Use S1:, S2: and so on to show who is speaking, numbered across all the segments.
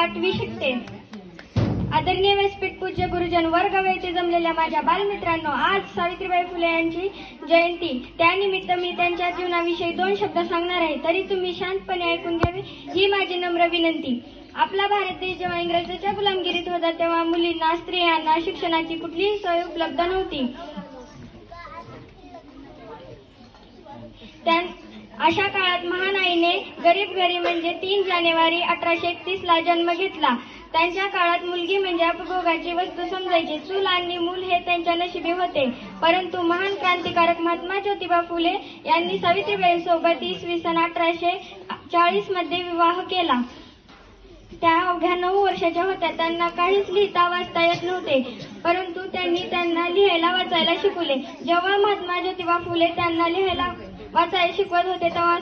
S1: 8वी शिकते। आदरणीय व्यासपीठ पूज्य गुरुजन वर्ग वेळेचे जमलेल्या माझ्या बालमित्रांनो, आज सावित्रीबाई फुले यांची जयंती, त्यानिमित्त मी त्यांच्या जीवनाविषयी 2 शब्द सांगणार आहे, तरी तुम्ही शांतपणे ऐकून घ्यावे ही माझी नम्र विनंती। आपला भारत देश जेव्हा इंग्रजांच्या गुलामगिरीत होता तेव्हा मुलींना, स्त्रियांना शिक्षणाची कुठलीही सोय उपलब्ध नव्हती। अशा काळात महान आईने गरीब घरी म्हणजे 3 जानेवारी 1831 ला जन्म घेतला। त्यांच्या काळात मुलगी म्हणजे उपभोगाची वस्तू समजायची, चूल आणि मूल हे त्यांच्या नशिबी होते। परंतु महान क्रांतिकारक महात्मा ज्योतिबा फुले यांनी सावित्रीबाईंसोबत इसवी सन 1840 मध्ये विवाह केला। त्या अवघ्या 9 वर्षाच्या होत्या। त्यांना काहीच लिहिता वाचता येत नव्हते, परंतु त्यांना लिहायला वाचायला शिकवले। जेव्हा महात्मा ज्योतिबा फुले त्यांना लिहायला वाचायला शिकवत होते तेव्हा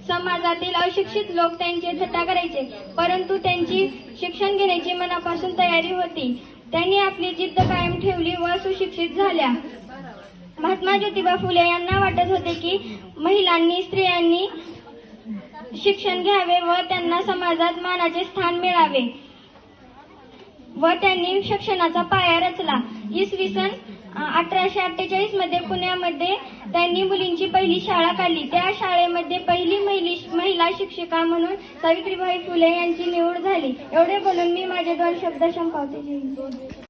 S1: समाजातील अशिक्षित लोक त्यांचे थट्टा करायचे, परंतु त्यांची शिक्षण घेण्याची मनापासून तयारी होती। त्यांनी आपली जिद्द कायम ठेवली व सुशिक्षित झाल्या। महात्मा ज्योतिबा फुले यांना वाटत होते की महिलांनी, स्त्रियांनी शिक्षण घ्यावे व त्यांना समाजात मानाचे स्थान मिळावे व त्यांनी शिक्षणाचा पाया रचला। इसवी सन 1848 मध्ये पुण्यामध्ये त्यांनी मुलींची पहिली शाळा काढली। त्या शाळेमध्ये पहिली महिला शिक्षिका म्हणून सावित्रीबाई फुले यांची निवड झाली। एवढे बोलून मी माझे 2 शब्द संपवते।